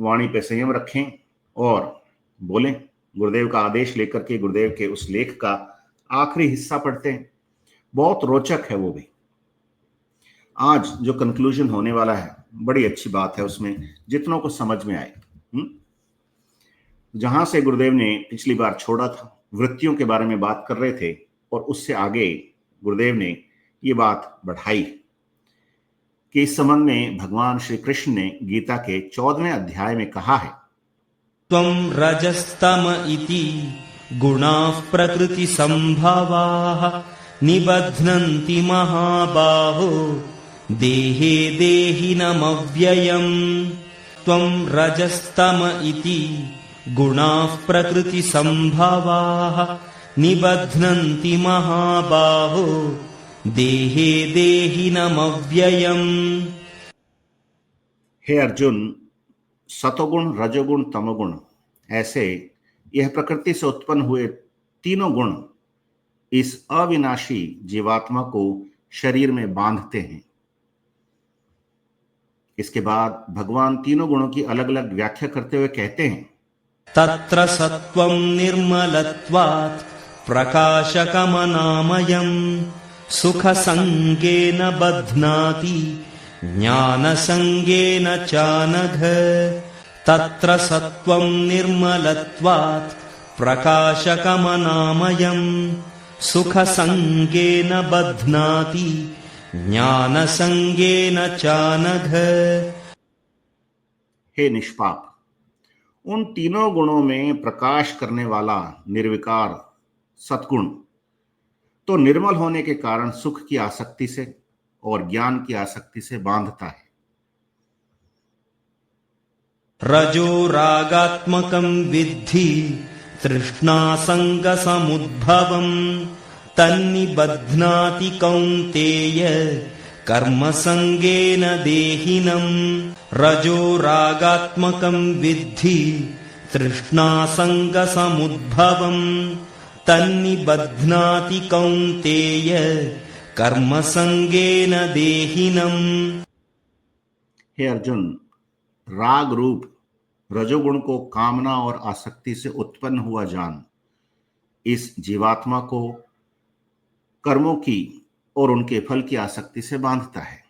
वाणी पे संयम रखें और बोलें। गुरुदेव का आदेश लेकर के गुरुदेव के उस लेख का आखिरी हिस्सा पढ़ते हैं, बहुत रोचक है वो भी। आज जो कंक्लूजन होने वाला है बड़ी अच्छी बात है, उसमें जितनों को समझ में आए। जहां से गुरुदेव ने पिछली बार छोड़ा था, वृत्तियों के बारे में बात कर रहे थे और उससे आगे गुरुदेव ने ये बात बढ़ाई कि इस संबंध में भगवान श्री कृष्ण ने गीता के 14वें अध्याय में कहा है, त्वं रजस्तम इति गुणाः प्रकृति संभवाः निबध्नन्ति महाबाहो देहे देहिनमव्ययम्। त्वं रजस्तम इति गुणाः प्रकृति संभवाः निबध्नन्ति महाबाहो देहे देहिनमव्ययम्। हे अर्जुन, सतोगुण, रजोगुण, तमोगुण, ऐसे यह प्रकृति से उत्पन्न हुए तीनों गुण इस अविनाशी जीवात्मा को शरीर में बांधते हैं। इसके बाद भगवान तीनों गुणों की अलग अलग व्याख्या करते हुए कहते हैं, तत्र सत्वं निर्मलत्वात् प्रकाशकमनामयम् सुखसंगेन बध्नाति ज्ञानसंगेन चानघ। तत्र सत्वं निर्मलत्वात् प्रकाशकमनामयम् सुखसंगेन बध्नाति ज्ञानसंगेन चानघ। हे निष्पाप, उन तीनों गुणों में प्रकाश करने वाला निर्विकार सत्गुण तो निर्मल होने के कारण सुख की आसक्ति से और ज्ञान की आसक्ति से बांधता है। रजो रागात्मकं विद्धि तृष्णासंगसमुद्भवम् तन्निबध्नाति कौन्तेय कर्मसंगेन देहिनम्। रजो रागात्मकं विद्धि तृष्णासंगसमुद्भवम् तन्निबध्नाति कौन्तेय कर्मसंगेन देहिनम्। हे अर्जुन, राग रूप रजोगुण को कामना और आसक्ति से उत्पन्न हुआ जान इस जीवात्मा को कर्मों की और उनके फल की आसक्ति से बांधता है।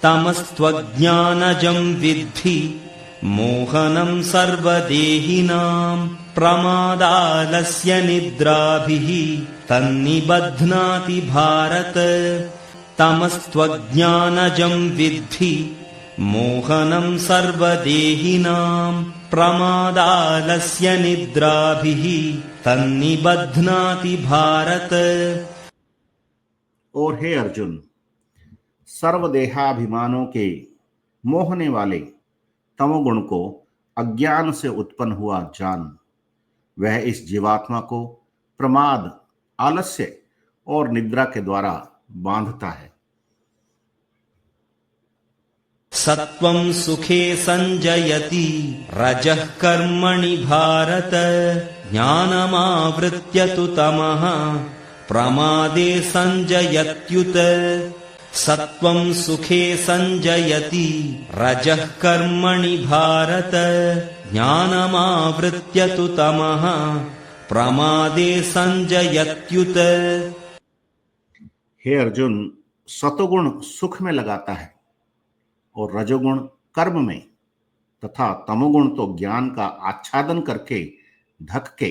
तमस्त्वज्ञानजं विद्धि मोहनं सर्वदेहिनां प्रमादालस्य निद्राभिः तन्निबध्नाति भारत। तमस्त्वज्ञानजं विद्धि मोहनं सर्वदेहिनां प्रमादालस्य निद्राभिः तन्निबध्नाति भारत। और हे अर्जुन, सर्वदेहाभिमानों के मोहने वाले तमोगुण को अज्ञान से उत्पन्न हुआ जान वह इस जीवात्मा को प्रमाद, आलस्य और निद्रा के द्वारा बांधता है। सत्वं सुखे संजयति रजः कर्मणि भारत ज्ञानमावृत्य तु तमः प्रमादे संजयत्युत। सत्वं सुखे संजयति रजः कर्मणि भारत ज्ञानमावृत्य तु तमः प्रमादे संजयत्युत। हे अर्जुन, सतोगुण सुख में लगाता है और रजोगुण कर्म में तथा तमोगुण तो ज्ञान का आच्छादन करके ढक के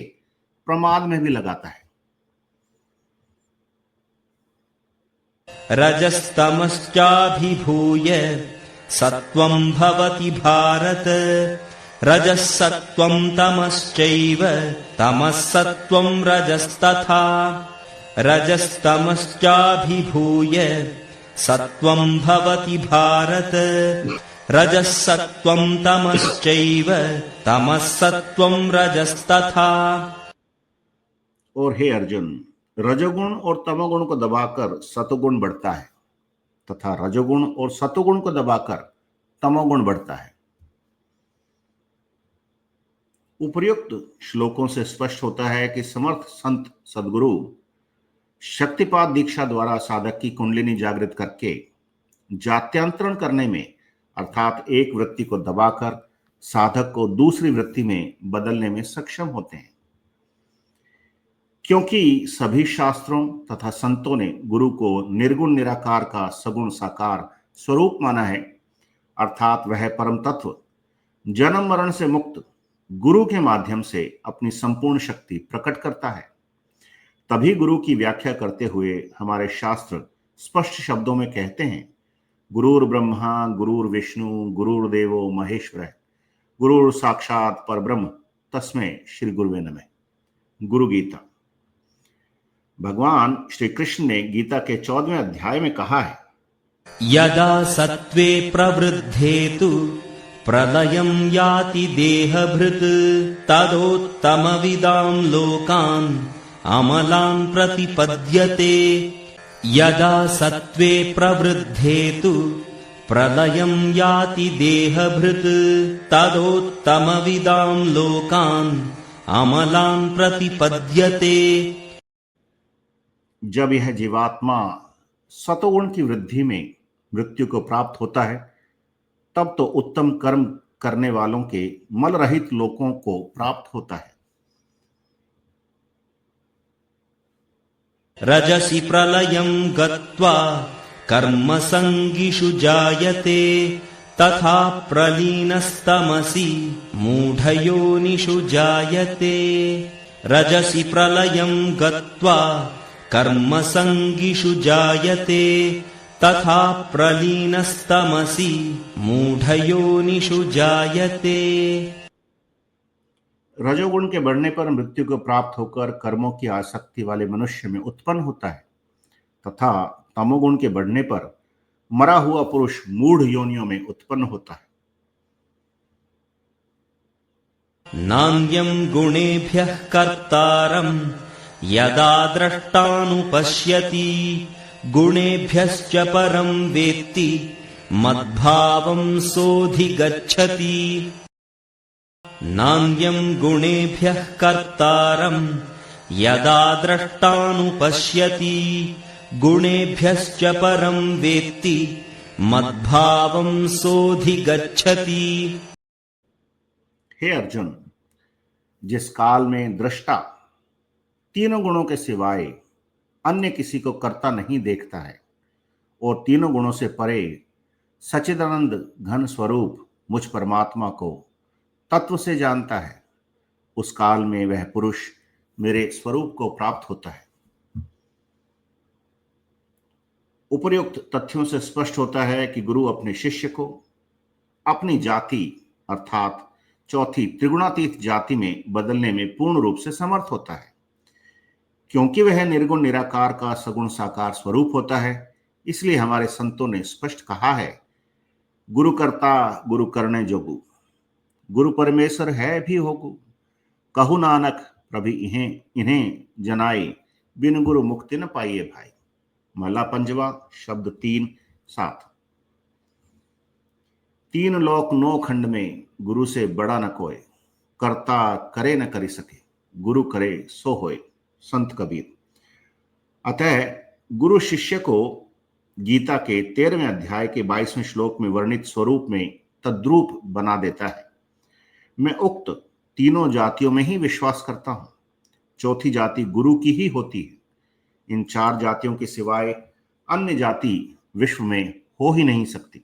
प्रमाद में भी लगाता है। रजस्तमश्चाभिभूय सत्वं भवति भारत रजः सत्वं तमश्चैव तमः सत्वं रजस्तथा। रजस्तमश्चाभिभूय सत्वं भवति भारत रजः सत्वं तमश्चैव तमः सत्वं रजस्तथा। और हे अर्जुन, रजोगुण और तमोगुण को दबाकर सतोगुण बढ़ता है तथा रजोगुण और सतोगुण को दबाकर तमोगुण बढ़ता है। उपर्युक्त श्लोकों से स्पष्ट होता है कि समर्थ संत सद्गुरु शक्तिपात दीक्षा द्वारा साधक की कुंडलिनी जागृत करके जात्यांतरण करने में अर्थात एक वृत्ति को दबाकर साधक को दूसरी वृत्ति में बदलने में सक्षम होते हैं। क्योंकि सभी शास्त्रों तथा संतों ने गुरु को निर्गुण निराकार का सगुण साकार स्वरूप माना है, अर्थात वह परम तत्व जन्म मरण से मुक्त गुरु के माध्यम से अपनी संपूर्ण शक्ति प्रकट करता है। तभी गुरु की व्याख्या करते हुए हमारे शास्त्र स्पष्ट शब्दों में कहते हैं, गुरुर ब्रह्मा गुरुर विष्णु गुरुर्देवो महेश्वर गुरुर साक्षात परब्रह्म तस्मै श्री गुरुवे नमः। गुरु गीता। भगवान श्री कृष्ण ने गीता के 14वें अध्याय में कहा है, यदा सत्त्वे प्रवृद्धे तु प्रलयं याति देहभृत् तदोत्तमविदां लोकान् अमलान् प्रतिपद्यते। यदा सत्त्वे प्रवृद्धे तु प्रलयं याति देहभृत् तदोत्तमविदां लोकान् अमलान् प्रतिपद्यते। जब यह जीवात्मा सतोगुण की वृद्धि में मृत्यु को प्राप्त होता है, तब तो उत्तम कर्म करने वालों के मल रहित लोकों को प्राप्त होता है। रजसि प्रलयं गत्वा कर्मसङ्गिषु जायते तथा प्रलीनस्तमसि मूढयोनिषु जायते। रजसि प्रलयं गत्वा कर्मसङ्गिषु जायते तथा प्रलीनस्तमसि मूढयोनिषु जायते। रजोगुण के बढ़ने पर मृत्यु को प्राप्त होकर कर्मों की आसक्ति वाले मनुष्य में उत्पन्न होता है तथा तमोगुण के बढ़ने पर मरा हुआ पुरुष मूढ़ योनियों में उत्पन्न होता है। नान्यं गुणेभ्यः कर्तारं यदा द्रष्टानुपश्यति गुणेभ्यश्च परं वेत्ति मद्भावं सोऽधिगच्छति। नान्यं गुणेभ्यः कर्तारं यदा द्रष्टानुपश्यति गुणेभ्यश्च परं वेत्ति मद्भावं सोऽधिगच्छति। हे अर्जुन, जिस काल में दृष्टा तीनों गुणों के सिवाय अन्य किसी को कर्ता नहीं देखता है और तीनों गुणों से परे सच्चिदानंद घन स्वरूप मुझ परमात्मा को तत्व से जानता है, उस काल में वह पुरुष मेरे स्वरूप को प्राप्त होता है। उपर्युक्त तथ्यों से स्पष्ट होता है कि गुरु अपने शिष्य को अपनी जाति अर्थात चौथी त्रिगुणातीत जाति में बदलने में पूर्ण रूप से समर्थ होता है। क्योंकि वह निर्गुण निराकार का सगुण साकार स्वरूप होता है, इसलिए हमारे संतों ने स्पष्ट कहा है, गुरु करता गुरु करने जोगु, गुरु परमेश्वर है भी होगु, कहु नानक प्रभु इन्हें जनाए, बिन गुरु मुक्ति न पाइए भाई। महला पंजवा शब्द 3-7। तीन लोक 9 खंड में गुरु से बड़ा न कोय, करता करे न करी सके, गुरु करे सो होए। संत कबीर। अतः गुरु शिष्य को गीता के 13वें अध्याय के 22वें श्लोक में वर्णित स्वरूप में तद्रूप बना देता है। मैं उक्त तीनों जातियों में ही विश्वास करता हूं, चौथी जाति गुरु की ही होती है। इन 4 जातियों के सिवाय अन्य जाति विश्व में हो ही नहीं सकती।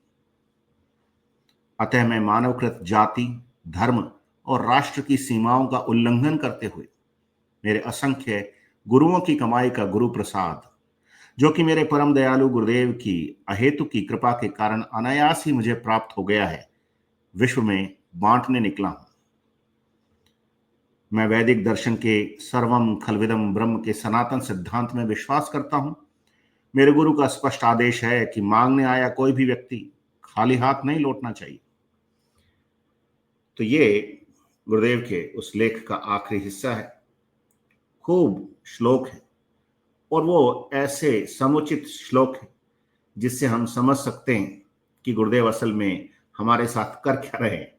अतः मैं मानवकृत जाति, धर्म और राष्ट्र की सीमाओं का उल्लंघन करते हुए मेरे असंख्य गुरुओं की कमाई का गुरु प्रसाद, जो कि मेरे परम दयालु गुरुदेव की अहेतु की कृपा के कारण अनायास ही मुझे प्राप्त हो गया है, विश्व में बांटने निकला हूं। मैं वैदिक दर्शन के सर्वम खलविदम ब्रह्म के सनातन सिद्धांत में विश्वास करता हूं। मेरे गुरु का स्पष्ट आदेश है कि मांगने आया कोई भी व्यक्ति खाली हाथ नहीं लौटना चाहिए। तो ये गुरुदेव के उस लेख का आखिरी हिस्सा है। खूब श्लोक है और वो ऐसे समुचित श्लोक है जिससे हम समझ सकते हैं कि गुरुदेव असल में हमारे साथ कर क्या रहे हैं।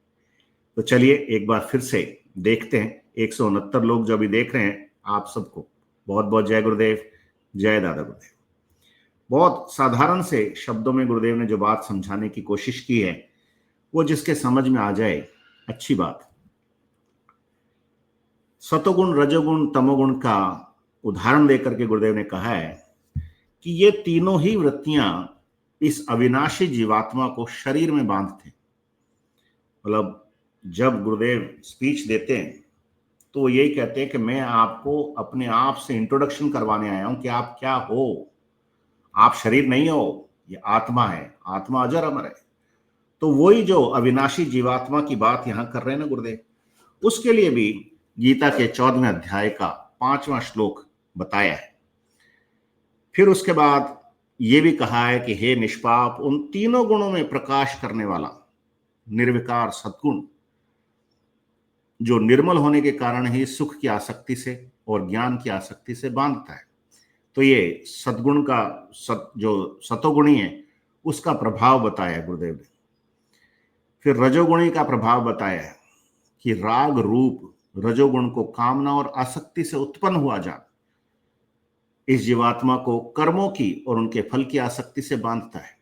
तो चलिए एक बार फिर से देखते हैं। 169 लोग जो अभी देख रहे हैं, आप सबको बहुत बहुत जय गुरुदेव, जय दादा गुरुदेव। बहुत साधारण से शब्दों में गुरुदेव ने जो बात समझाने की कोशिश की है वो जिसके समझ में आ जाए अच्छी बात। सतोगुण, रजोगुण, तमोगुण का उदाहरण देकर के गुरुदेव ने कहा है कि ये तीनों ही वृत्तियां इस अविनाशी जीवात्मा को शरीर में बांधते हैं। मतलब जब गुरुदेव स्पीच देते हैं तो वो यही कहते हैं कि मैं आपको अपने आप से इंट्रोडक्शन करवाने आया हूं कि आप क्या हो। आप शरीर नहीं हो, ये आत्मा है, आत्मा अजर अमर है। तो वही जो अविनाशी जीवात्मा की बात यहां कर रहे हैं ना गुरुदेव, उसके लिए भी गीता के 14वें अध्याय का 5वां श्लोक बताया है। फिर उसके बाद ये भी कहा है कि हे निष्पाप, उन तीनों गुणों में प्रकाश करने वाला निर्विकार सद्गुण, जो निर्मल होने के कारण ही सुख की आसक्ति से और ज्ञान की आसक्ति से बांधता है। तो ये सद्गुण का जो सतोगुणी है उसका प्रभाव बताया गुरुदेव ने। फिर रजोगुणी का प्रभाव बताया है कि राग रूप रजोगुण को कामना और आसक्ति से उत्पन्न हुआ जान इस जीवात्मा को कर्मों की और उनके फल की आसक्ति से बांधता है।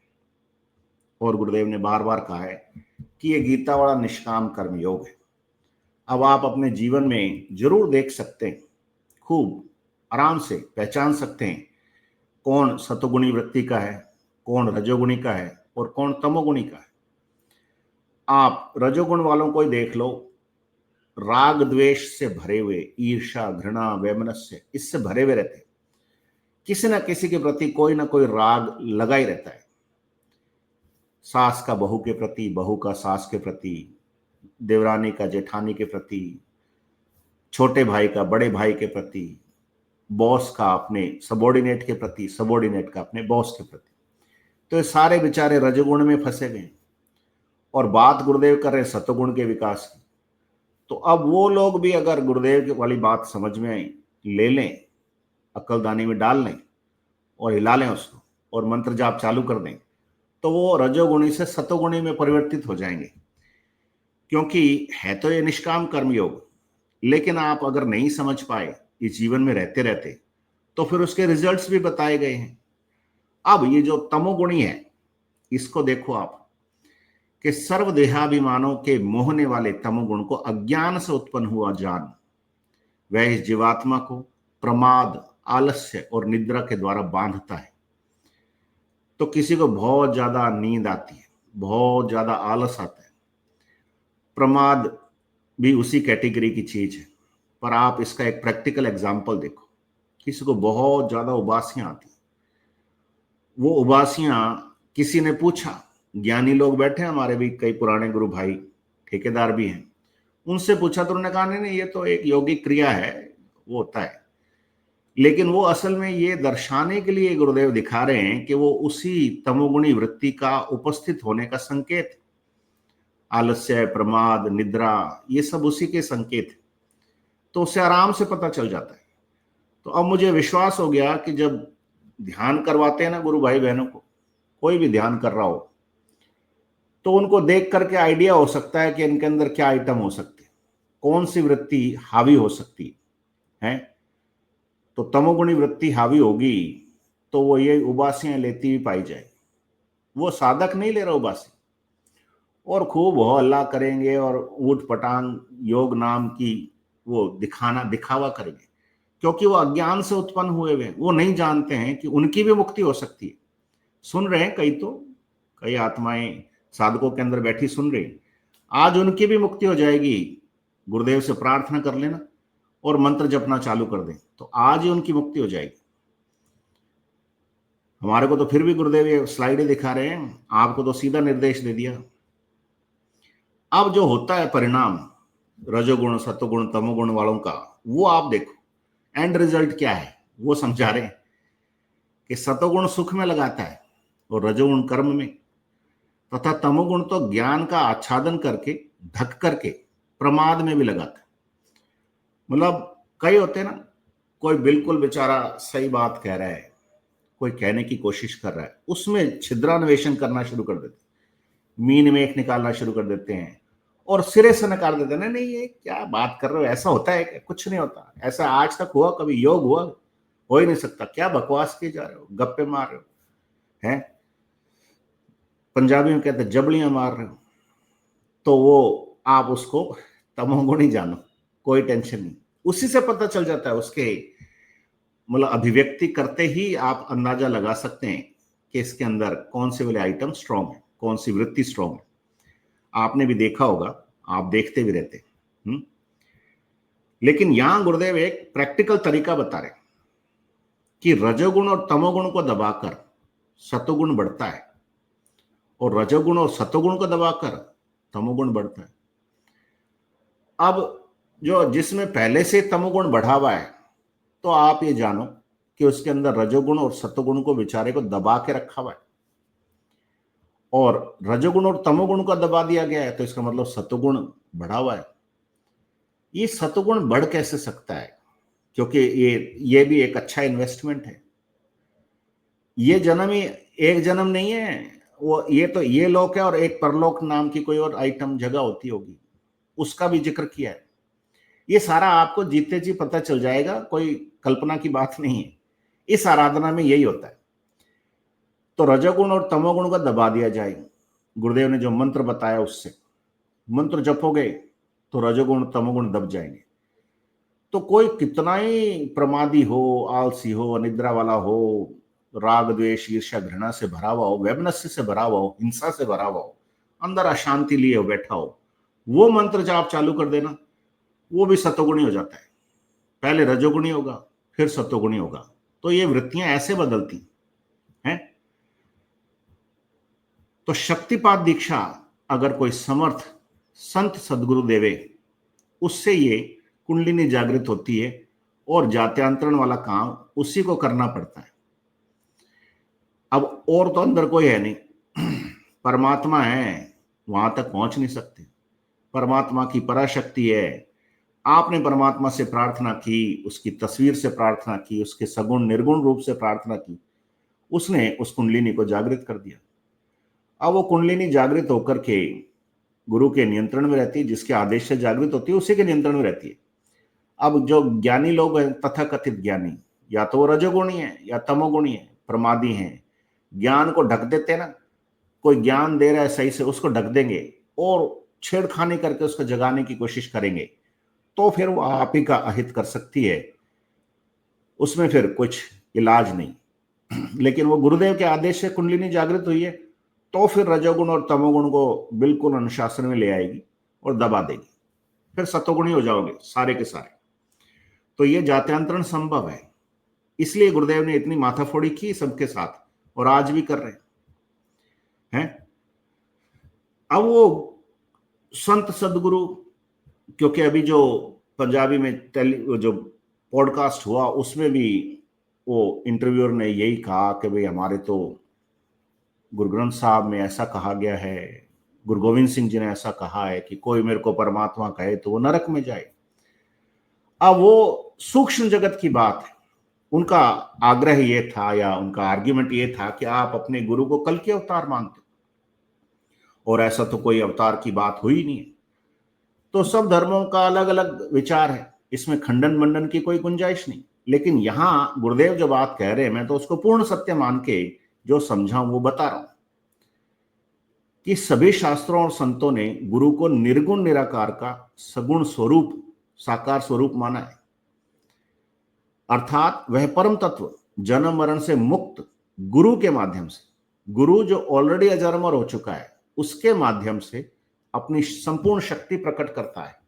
और गुरुदेव ने बार बार कहा है कि यह गीता वाला निष्काम कर्म योग है। अब आप अपने जीवन में जरूर देख सकते हैं, खूब आराम से पहचान सकते हैं कौन सतोगुणी वृत्ति का है, कौन रजोगुणी का है और कौन तमोगुणी का है। आप रजोगुण वालों को ही देख लो, राग द्वेष से भरे हुए, ईर्ष्या घृणा वैमनस्य इससे भरे हुए रहते हैं। किसी न किसी के प्रति कोई ना कोई राग लगा ही रहता है। सास का बहू के प्रति, बहू का सास के प्रति, देवरानी का जेठानी के प्रति, छोटे भाई का बड़े भाई के प्रति, बॉस का अपने सबॉर्डिनेट के प्रति, सबॉर्डिनेट का अपने बॉस के प्रति। तो ये सारे बेचारे रजोगुण में फंसे गए। और बात गुरुदेव कर रहे सतोगुण के विकास की। तो अब वो लोग भी अगर गुरुदेव की वाली बात समझ में आई, ले लें, अक्लदानी में डाल लें और हिला लें उसको और मंत्र जाप चालू कर दें, तो वो रजोगुणी से सतोगुणी में परिवर्तित हो जाएंगे। क्योंकि है तो ये निष्काम कर्म योग, लेकिन आप अगर नहीं समझ पाए इस जीवन में रहते रहते, तो फिर उसके रिजल्ट्स भी बताए गए हैं। अब ये जो तमोगुणी है, इसको देखो आप कि सर्वदेहाभिमानों के मोहने वाले तमोगुण को अज्ञान से उत्पन्न हुआ जान, वह इस जीवात्मा को प्रमाद, आलस्य और निद्रा के द्वारा बांधता है। तो किसी को बहुत ज्यादा नींद आती है, बहुत ज्यादा आलस आता है, प्रमाद भी उसी कैटेगरी की चीज है। पर आप इसका एक प्रैक्टिकल एग्जाम्पल देखो, किसी को बहुत ज्यादा उबासियां आती, वो उबासियां किसी ने पूछा, ज्ञानी लोग बैठे हैं हमारे भी कई पुराने गुरु भाई, ठेकेदार भी हैं, उनसे पूछा तो उन्होंने कहा नहीं ये तो एक यौगिक क्रिया है, वो होता है। लेकिन वो असल में ये दर्शाने के लिए गुरुदेव दिखा रहे हैं कि वो उसी तमोगुणी वृत्ति का उपस्थित होने का संकेत, आलस्य, प्रमाद, निद्रा, ये सब उसी के संकेत है। तो उससे आराम से पता चल जाता है। तो अब मुझे विश्वास हो गया कि जब ध्यान करवाते हैं ना गुरु भाई बहनों को, कोई भी ध्यान कर रहा हो, तो उनको देख करके आइडिया हो सकता है कि इनके अंदर क्या आइटम हो सकते हैं, कौन सी वृत्ति हावी हो सकती है। तो तमोगुणी वृत्ति हावी होगी तो वो ये उबासियां लेती हुई पाई जाएगी। वो साधक नहीं ले रहा उबासी, और खूब हो अल्लाह करेंगे और ऊट पटांग योग नाम की वो दिखावा करेंगे, क्योंकि वो अज्ञान से उत्पन्न हुए हुए, वो नहीं जानते हैं कि उनकी भी मुक्ति हो सकती है। सुन रहे हैं कई आत्माएं साधकों के अंदर बैठी सुन रही, आज उनकी भी मुक्ति हो जाएगी। गुरुदेव से प्रार्थना कर लेना और मंत्र जपना चालू कर दें, तो आज ही उनकी मुक्ति हो जाएगी। हमारे को तो फिर भी गुरुदेव ये स्लाइडें दिखा रहे हैं, आपको तो सीधा निर्देश दे दिया। अब जो होता है परिणाम रजोगुण, सतोगुण, तमोगुण वालों का, वो आप देखो एंड रिजल्ट क्या है, वो समझा रहे हैं कि सतोगुण सुख में लगाता है और रजोगुण कर्म में, तथा तमोगुण तो ज्ञान का आच्छादन करके ढक करके प्रमाद में भी लगाता है। मतलब कई होते हैं ना, कोई बिल्कुल बेचारा सही बात कह रहा है, कोई कहने की कोशिश कर रहा है, उसमें छिद्रान्वेषण करना शुरू कर देते, मीन मेख निकालना शुरू कर देते हैं और सिरे से नकार देते हैं, नहीं ये क्या बात कर रहे हो, ऐसा होता है, कुछ नहीं होता, ऐसा आज तक हुआ कभी, योग हुआ, हो ही नहीं सकता, क्या बकवास किए जा रहे हो, गप्पे मार रहे हो, हैं पंजाबी में कहते जबड़ियां मार रहे हो। तो वो आप उसको तमोगुणी जानो, कोई टेंशन नहीं। उसी से पता चल जाता है, उसके मतलब अभिव्यक्ति करते ही आप अंदाजा लगा सकते हैं कि इसके अंदर कौन से वाले आइटम स्ट्रांग है, कौन सी वृत्ति स्ट्रांग है। आपने भी देखा होगा, आप देखते भी रहते हैं। लेकिन यहां गुरुदेव एक प्रैक्टिकल तरीका बता रहे कि रजोगुण और तमोगुण को दबाकर सतोगुण बढ़ता है, और रजोगुण और सतोगुण को दबाकर तमोगुण बढ़ता है। अब जो जिसमें पहले से तमोगुण बढ़ा हुआ है, तो आप ये जानो कि उसके अंदर रजोगुण और सतोगुण को बेचारे को दबा के रखा हुआ है, और रजोगुण और तमोगुण को दबा दिया गया है, तो इसका मतलब सतोगुण बढ़ा हुआ है। ये सतोगुण बढ़ कैसे सकता है? क्योंकि ये भी एक अच्छा इन्वेस्टमेंट है। ये जन्म ही एक जन्म नहीं है, वो ये तो ये लोक है, और एक परलोक नाम की कोई और आइटम जगह होती होगी, उसका भी जिक्र किया है। ये सारा आपको जीते जी पता चल जाएगा, कोई कल्पना की बात नहीं है। इस आराधना में यही होता है। तो रजोगुण और तमोगुण को दबा दिया जाए, गुरुदेव ने जो मंत्र बताया उससे। मंत्र जपोगे तो रजोगुण तमोगुण दब जाएंगे। तो कोई कितना ही प्रमादी हो, आलसी हो, अनिद्रा वाला हो, राग द्वेष ईर्ष्या घृणा से भरा हुआ हो, वैमनस्य से भरा हुआ हो, हिंसा से भरा हुआ हो, अंदर अशांति लिए बैठा हो, वो मंत्र जाप चालू कर देना, वो भी सतोगुणी हो जाता है। पहले रजोगुणी होगा, फिर सतोगुणी होगा। तो ये वृत्तियां ऐसे बदलती हैं। तो शक्तिपात दीक्षा अगर कोई समर्थ संत सदगुरु देवे, उससे ये कुंडलिनी जागृत होती है, और जात्यांतरण वाला काम उसी को करना पड़ता है। अब और तो अंदर कोई है नहीं, परमात्मा है, वहां तक पहुंच नहीं सकते। परमात्मा की पराशक्ति है। आपने परमात्मा से प्रार्थना की, उसकी तस्वीर से प्रार्थना की, उसके सगुण निर्गुण रूप से प्रार्थना की, उसने उस कुंडलिनी को जागृत कर दिया। अब वो कुंडलिनी जागृत होकर के गुरु के नियंत्रण में रहती है, जिसके आदेश से जागृत होती है उसी के नियंत्रण में रहती है। अब जो ज्ञानी लोग हैं, तथाकथित ज्ञानी, या तो वो रजोगुणी है या तमोगुणी है, प्रमादी हैं, ज्ञान को ढक देते हैं ना। कोई ज्ञान दे रहा है सही से, उसको ढक देंगे और छेड़खानी करके उसको जगाने की कोशिश करेंगे, तो फिर वो आप ही का अहित कर सकती है, उसमें फिर कुछ इलाज नहीं। लेकिन वो गुरुदेव के आदेश से कुंडलिनी जागृत हुई है, तो फिर रजोगुण और तमोगुण को बिल्कुल अनुशासन में ले आएगी और दबा देगी, फिर सतोगुणी हो जाओगे सारे के सारे। तो ये जात्यांतरण संभव है, इसलिए गुरुदेव ने इतनी माथाफोड़ी की सबके साथ, और आज भी कर रहे हैं। अब वो संत सदगुरु, क्योंकि अभी जो पंजाबी में जो पॉडकास्ट हुआ, उसमें भी वो इंटरव्यूअर ने यही कहा कि भाई हमारे तो गुरु ग्रंथ साहब में ऐसा कहा गया है, गुरु गोविंद सिंह जी ने ऐसा कहा है कि कोई मेरे को परमात्मा कहे तो वो नरक में जाए। अब वो सूक्ष्म जगत की बात है। उनका आग्रह ये था, या उनका आर्ग्यूमेंट ये था कि आप अपने गुरु को कल के अवतार मानते हो, और ऐसा तो कोई अवतार की बात हुई नहीं है। तो सब धर्मों का अलग अलग विचार है, इसमें खंडन मंडन की कोई गुंजाइश नहीं। लेकिन यहां गुरुदेव जो बात कह रहे हैं, मैं तो उसको पूर्ण सत्य मान के जो समझा वो बता रहा हूं, कि सभी शास्त्रों और संतों ने गुरु को निर्गुण निराकार का सगुण स्वरूप, साकार स्वरूप माना है। अर्थात वह परम तत्व जन्म मरण से मुक्त गुरु के माध्यम से, गुरु जो ऑलरेडी अजरमर हो चुका है, उसके माध्यम से अपनी संपूर्ण शक्ति प्रकट करता है।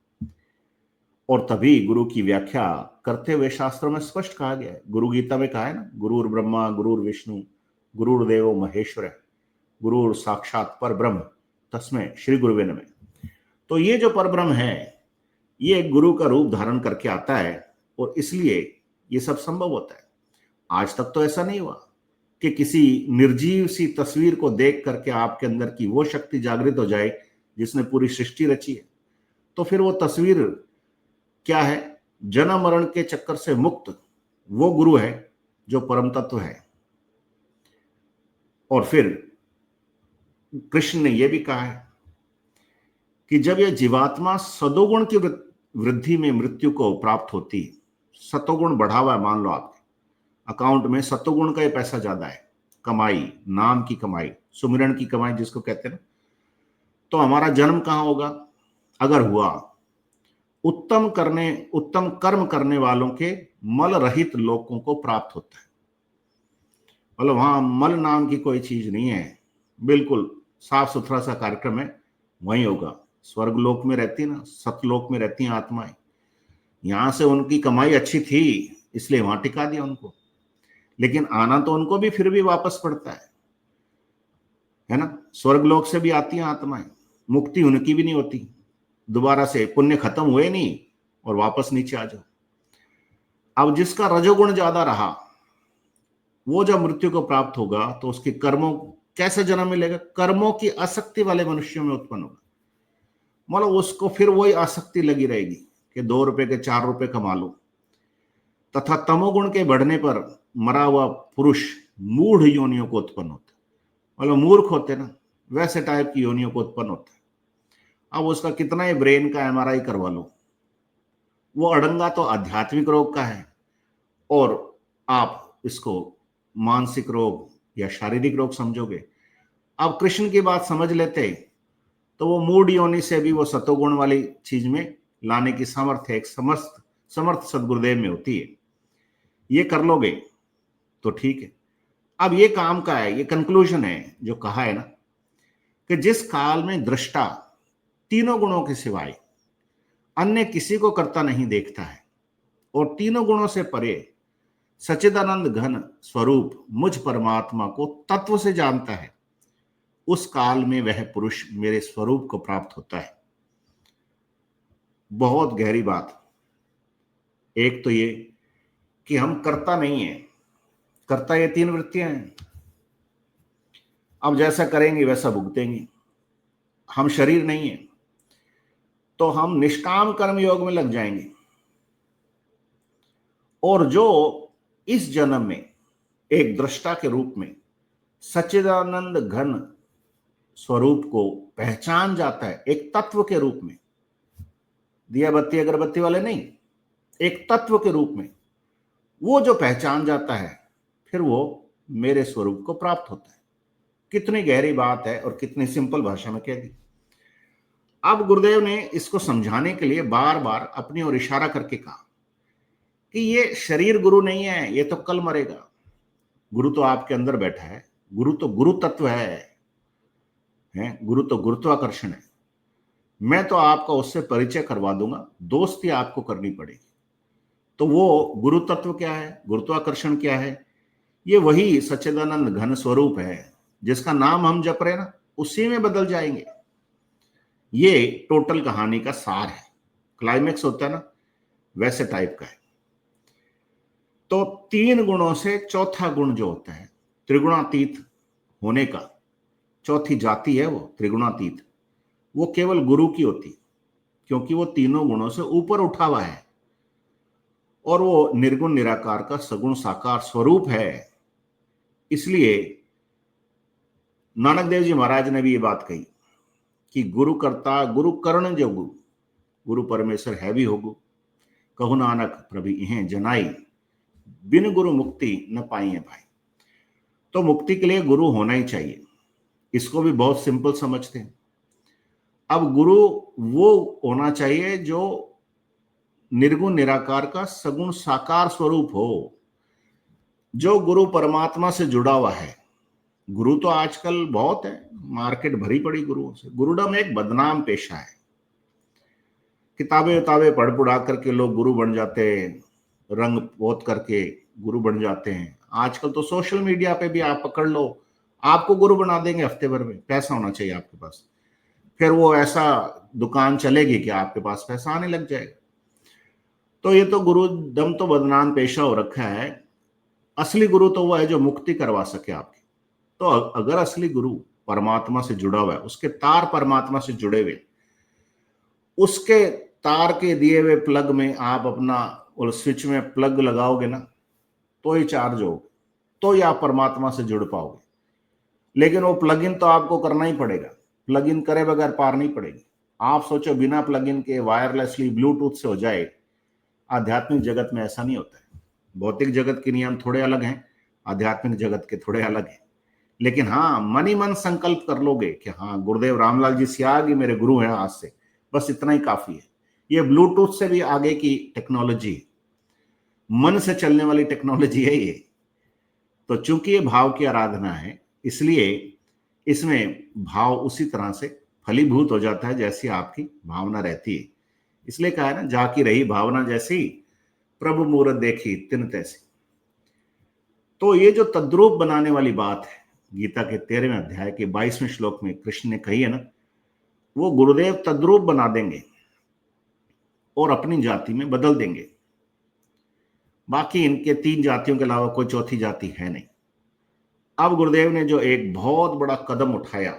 और तभी गुरु की व्याख्या करते हुए शास्त्रों में स्पष्ट कहा गया है। गुरु गीता में कहा है ना, गुरुर ब्रह्मा गुरुर विष्णु गुरुर्देव महेश्वर, गुरुर साक्षात पर ब्रह्म तस्मै श्री गुरुवे नमः। तो ये जो परब्रह्म है, ये गुरु का रूप धारण करके आता है, और इसलिए ये सब संभव होता है। आज तक तो ऐसा नहीं हुआ कि किसी निर्जीव सी तस्वीर को देख करके आपके अंदर की वो शक्ति जागृत हो जाए जिसने पूरी सृष्टि रची है। तो फिर वो तस्वीर क्या है? जन्म मरण के चक्कर से मुक्त वो गुरु है जो परम तत्व है। और फिर कृष्ण ने यह भी कहा है कि जब यह जीवात्मा सदोगुण की वृद्धि में मृत्यु को प्राप्त होती है, सतोगुण बढ़ा हुआ है, मान लो आपके अकाउंट में सतोगुण का ये पैसा ज्यादा है, कमाई, नाम की कमाई, सुमिरन की कमाई जिसको कहते हैं ना, तो हमारा जन्म कहाँ होगा? अगर हुआ, उत्तम कर्म करने वालों के मल रहित लोकों को प्राप्त होता है। मतलब वहां मल नाम की कोई चीज नहीं है, बिल्कुल साफ सुथरा सा कार्यक्रम है, वहीं होगा। स्वर्ग लोक में रहती ना, सतलोक में रहती हैं आत्माएं। यहां से उनकी कमाई अच्छी थी इसलिए वहां टिका दिया उनको, लेकिन आना तो उनको भी फिर भी वापस पड़ता है ना। स्वर्ग लोक से भी आती हैं आत्माएं, मुक्ति उनकी भी नहीं होती, दोबारा से पुण्य खत्म हुए नहीं और वापस नीचे आ जाओ। अब जिसका रजोगुण ज्यादा रहा वो जब मृत्यु को प्राप्त होगा तो उसके कर्मों, कैसे जन्म मिलेगा? कर्मों की आसक्ति वाले मनुष्यों में उत्पन्न होगा। मतलब उसको फिर वही आसक्ति लगी रहेगी कि 2 रुपए के 4 रुपए कमा लो। तथा तमोगुण के बढ़ने पर मरा हुआ पुरुष मूढ़ योनियों को उत्पन्न होता है। मतलब मूर्ख होते ना, वैसे टाइप की योनियों को उत्पन्न होता है। अब उसका कितना ही ब्रेन का एमआरआई करवा लो, वो अड़ंगा तो आध्यात्मिक रोग का है और आप इसको मानसिक रोग या शारीरिक रोग समझोगे। अब कृष्ण की बात समझ लेते तो वो मूड योनि से भी वो सतोगुण वाली चीज में लाने की सामर्थ्य एक समर्थ सदगुरुदेव में होती है। ये कर लोगे तो ठीक है। अब ये काम का है, ये कंक्लूजन है जो कहा है ना कि जिस काल में दृष्टा तीनों गुणों के सिवाय अन्य किसी को करता नहीं देखता है और तीनों गुणों से परे सच्चिदानंद घन स्वरूप मुझ परमात्मा को तत्व से जानता है, उस काल में वह पुरुष मेरे स्वरूप को प्राप्त होता है। बहुत गहरी बात। एक तो ये कि हम करता नहीं है, करता ये 3 वृत्तियां हैं, अब जैसा करेंगे वैसा भुगतेंगे। हम शरीर नहीं है तो हम निष्काम कर्म योग में लग जाएंगे और जो इस जन्म में एक दृष्टा के रूप में सच्चिदानंद घन स्वरूप को पहचान जाता है, एक तत्व के रूप में, दिया बत्ती अगरबत्ती वाले नहीं, एक तत्व के रूप में वो जो पहचान जाता है फिर वो मेरे स्वरूप को प्राप्त होता है। कितनी गहरी बात है और कितनी सिंपल भाषा में कह दी। अब गुरुदेव ने इसको समझाने के लिए बार बार अपनी ओर इशारा करके कहा कि ये शरीर गुरु नहीं है, ये तो कल मरेगा। गुरु तो आपके अंदर बैठा है, गुरु तो गुरु तत्व है, गुरु तो गुरुत्वाकर्षण है। मैं तो आपका उससे परिचय करवा दूंगा, दोस्ती आपको करनी पड़ेगी। तो वो गुरु तत्व क्या है, गुरुत्वाकर्षण क्या है? ये वही सच्चिदानंद घन स्वरूप है जिसका नाम हम जप रहे ना, उसी में बदल जाएंगे। ये टोटल कहानी का सार है, क्लाइमेक्स होता है ना, वैसे टाइप का है। तो 3 गुणों से चौथा गुण जो होता है त्रिगुणातीत होने का, चौथी जाति है वो त्रिगुणातीत, वो केवल गुरु की होती, क्योंकि वो तीनों गुणों से ऊपर उठा हुआ है और वो निर्गुण निराकार का सगुण साकार स्वरूप है। इसलिए नानक देव जी महाराज ने भी ये बात कही कि गुरु करता गुरु करण जो गुरु, गुरु परमेश्वर है भी होगु, कहु नानक प्रभु इहें जनाई, बिन गुरु मुक्ति न पाई है भाई। तो मुक्ति के लिए गुरु होना ही चाहिए, इसको भी बहुत सिंपल समझते हैं। अब गुरु वो होना चाहिए जो निर्गुण निराकार का सगुण साकार स्वरूप हो, जो गुरु परमात्मा से जुड़ा हुआ है। गुरु तो आजकल बहुत है, मार्केट भरी पड़ी गुरुओं से। गुरुडम एक बदनाम पेशा है, किताबें पढ़ पुढ़ा करके लोग गुरु बन जाते हैं, रंग पोत करके गुरु बन जाते हैं। आजकल तो सोशल मीडिया पे भी आप पकड़ लो, आपको गुरु बना देंगे हफ्ते भर में। पैसा होना चाहिए आपके पास, फिर वो ऐसा दुकान चलेगी कि आपके पास पैसा आने लग जाएगा। तो ये तो गुरु दम तो बदनाम पेशा हो रखा है। असली गुरु तो वो है जो मुक्ति करवा सके आपकी। तो अगर असली गुरु परमात्मा से जुड़ा हुआ है, उसके तार परमात्मा से जुड़े हुए, उसके तार के दिए हुए प्लग में आप अपना और स्विच में प्लग लगाओगे ना, तो ही चार्ज होगे, तो ही आप परमात्मा से जुड़ पाओगे। लेकिन वो प्लग इन तो आपको करना ही पड़ेगा, प्लग इन करे बगैर पार नहीं पड़ेगी। आप सोचो बिना प्लग इन के वायरलेसली ब्लूटूथ से हो जाए, आध्यात्मिक जगत में ऐसा नहीं होता है। भौतिक जगत के नियम थोड़े अलग हैं, आध्यात्मिक जगत के थोड़े अलग हैं। लेकिन हाँ, मन ही मन संकल्प कर लोगे कि हाँ, गुरुदेव रामलाल जी सियाग ही मेरे गुरु हैं आज से, बस इतना ही काफी है। ये ब्लूटूथ से भी आगे की टेक्नोलॉजी है, मन से चलने वाली टेक्नोलॉजी है ये। तो चूंकि ये भाव की आराधना है, इसलिए इसमें भाव उसी तरह से फलीभूत हो जाता है जैसी आपकी भावना रहती है। इसलिए कहा है ना, जाकी रही भावना जैसी, प्रभु मूरत देखी तिन तैसी। तो ये जो तद्रूप बनाने वाली बात है, गीता के 13वें अध्याय के 22वें श्लोक में कृष्ण ने कही है ना, वो गुरुदेव तद्रूप बना देंगे और अपनी जाति में बदल देंगे। बाकी इनके 3 जातियों के अलावा कोई चौथी जाति है नहीं। अब गुरुदेव ने जो एक बहुत बड़ा कदम उठाया,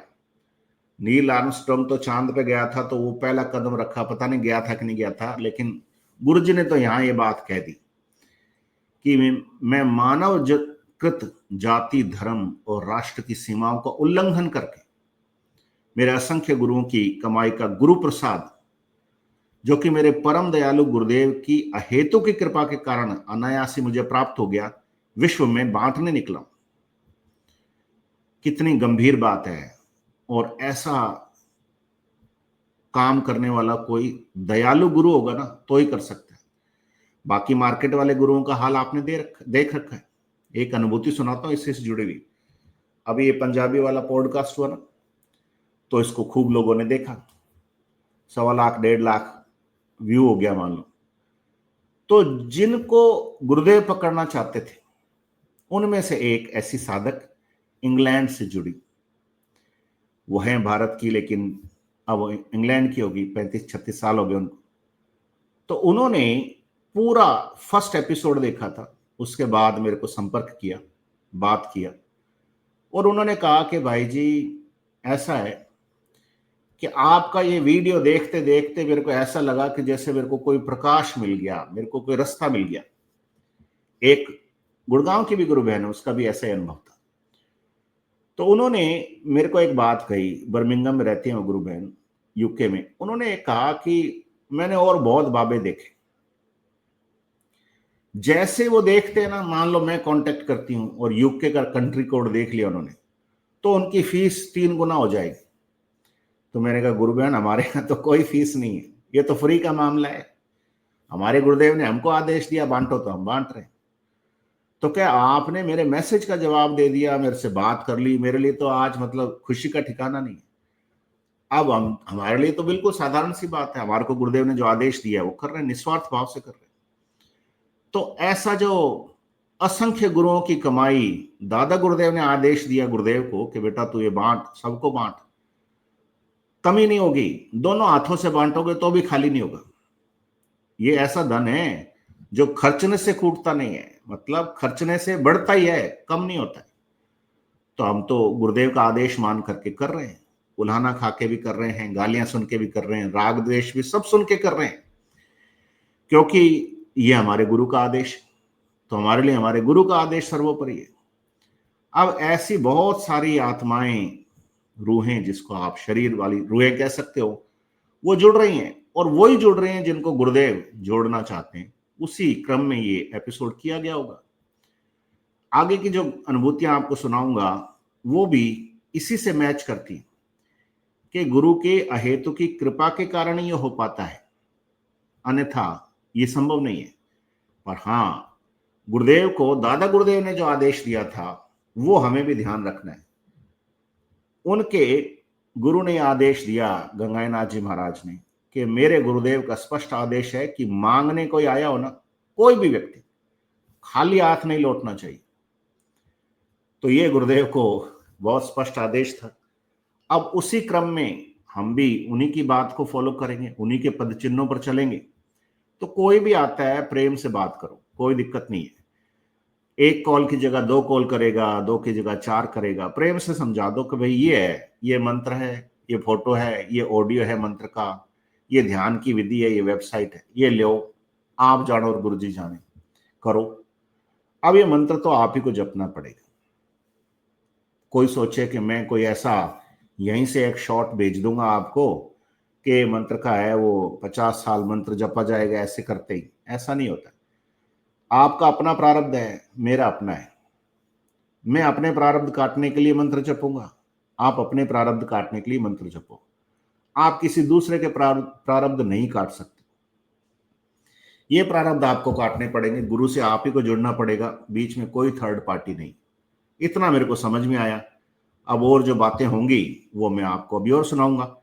नील आर्मस्ट्रांग तो चांद पे गया था, तो वो पहला कदम रखा, पता नहीं गया था कि नहीं गया था, लेकिन गुरुजी ने तो यहां ये बात कह दी कि मैं मानव कृत जाति, धर्म और राष्ट्र की सीमाओं का उल्लंघन करके मेरे असंख्य गुरुओं की कमाई का गुरु प्रसाद, जो कि मेरे परम दयालु गुरुदेव की अहेतु की कृपा के कारण अनायास ही मुझे प्राप्त हो गया, विश्व में बांटने निकला। कितनी गंभीर बात है। और ऐसा काम करने वाला कोई दयालु गुरु होगा ना तो ही कर सकता है। बाकी मार्केट वाले गुरुओं का हाल आपने देख रखा है। एक अनुभूति सुनाता हूं इससे जुड़ी हुई। अभी ये पंजाबी वाला पॉडकास्ट हुआ ना, तो इसको खूब लोगों ने देखा, 1.25 लाख 1.5 लाख व्यू हो गया मान लो। तो जिनको गुरुदेव पकड़ना चाहते थे, उनमें से एक ऐसी साधक इंग्लैंड से जुड़ी, वो है भारत की, लेकिन अब इंग्लैंड की होगी, 35-36 साल हो गए उनको। तो उन्होंने पूरा फर्स्ट एपिसोड देखा था, उसके बाद मेरे को संपर्क किया, बात किया, और उन्होंने कहा कि भाई जी ऐसा है कि आपका ये वीडियो देखते देखते मेरे को ऐसा लगा कि जैसे मेरे को कोई प्रकाश मिल गया, मेरे को कोई रास्ता मिल गया। एक गुड़गांव की भी गुरु बहन है, उसका भी ऐसा ही अनुभव था। तो उन्होंने मेरे को एक बात कही, बर्मिंघम में रहती हैं वो गुरु बहन, यूके में। उन्होंने कहा कि मैंने और बहुत बाबे देखे, जैसे वो देखते हैं ना, मान लो मैं कांटेक्ट करती हूं और यूके का कंट्री कोड देख लिया उन्होंने, तो उनकी फीस 3 गुना हो जाएगी। तो मैंने कहा गुरु बहन, हमारे यहाँ तो कोई फीस नहीं है, ये तो फ्री का मामला है। हमारे गुरुदेव ने हमको आदेश दिया बांटो, तो हम बांट रहे हैं। तो क्या आपने मेरे मैसेज का जवाब दे दिया, मेरे से बात कर ली, मेरे लिए तो आज मतलब खुशी का ठिकाना नहीं है। अब हम, हमारे लिए तो बिल्कुल साधारण सी बात है, हमारे को गुरुदेव ने जो आदेश दिया है वो कर रहे हैं, निस्वार्थ भाव से कर रहे हैं। तो ऐसा जो असंख्य गुरुओं की कमाई, दादा गुरुदेव ने आदेश दिया गुरुदेव को कि बेटा तू ये बांट, सबको बांट, कमी नहीं होगी, दोनों हाथों से बांटोगे तो भी खाली नहीं होगा। ये ऐसा धन है जो खर्चने से कूटता नहीं है, मतलब खर्चने से बढ़ता ही है, कम नहीं होता है। तो हम तो गुरुदेव का आदेश मान करके कर रहे हैं, उल्हाना खा के भी कर रहे हैं, गालियां सुन के भी कर रहे हैं, राग द्वेष भी सब सुन के कर रहे हैं, क्योंकि ये हमारे गुरु का आदेश। तो हमारे लिए हमारे गुरु का आदेश सर्वोपरि है। अब ऐसी बहुत सारी आत्माएं, रूहें, जिसको आप शरीर वाली रूहें कह सकते हो, वो जुड़ रही हैं, और वही जुड़ रहे हैं जिनको गुरुदेव जोड़ना चाहते हैं। उसी क्रम में ये एपिसोड किया गया होगा। आगे की जो अनुभूतियां आपको सुनाऊंगा वो भी इसी से मैच करती हैं कि गुरु के अहेतु की कृपा के कारण ही ये हो पाता है, अन्यथा ये संभव नहीं है। पर हाँ, गुरुदेव को, दादा गुरुदेव ने जो आदेश दिया था वो हमें भी ध्यान रखना है। उनके गुरु ने आदेश दिया, गंगाईनाथ जी महाराज ने, कि मेरे गुरुदेव का स्पष्ट आदेश है कि मांगने कोई आया हो ना, कोई भी व्यक्ति, खाली हाथ नहीं लौटना चाहिए। तो ये गुरुदेव को बहुत स्पष्ट आदेश था। अब उसी क्रम में हम भी उन्हीं की बात को फॉलो करेंगे, उन्हीं के पद चिन्हों पर चलेंगे। तो कोई भी आता है, प्रेम से बात करो, कोई दिक्कत नहीं है। 1 कॉल की जगह 2 कॉल करेगा, 2 की जगह 4 करेगा, प्रेम से समझा दो कि भाई ये है, ये मंत्र है, ये फोटो है, ये ऑडियो है मंत्र का, ये ध्यान की विधि है, ये वेबसाइट है, ये लो, आप जानो और गुरुजी जाने, करो। अब ये मंत्र तो आप ही को जपना पड़ेगा। कोई सोचे कि मैं कोई ऐसा यहीं से एक शॉट भेज दूंगा आपको कि मंत्र का है, वो 50 साल मंत्र जपा जाएगा ऐसे करते ही, ऐसा नहीं होता। आपका अपना प्रारब्ध है, मेरा अपना है। मैं अपने प्रारब्ध काटने के लिए मंत्र जपूंगा, आप अपने प्रारब्ध काटने के लिए मंत्र जपो। आप किसी दूसरे के प्रारब्ध नहीं काट सकते। ये प्रारब्ध आपको काटने पड़ेंगे, गुरु से आप ही को जुड़ना पड़ेगा, बीच में कोई थर्ड पार्टी नहीं। इतना मेरे को समझ में आया। अब और जो बातें होंगी वो मैं आपको अभी और सुनाऊंगा।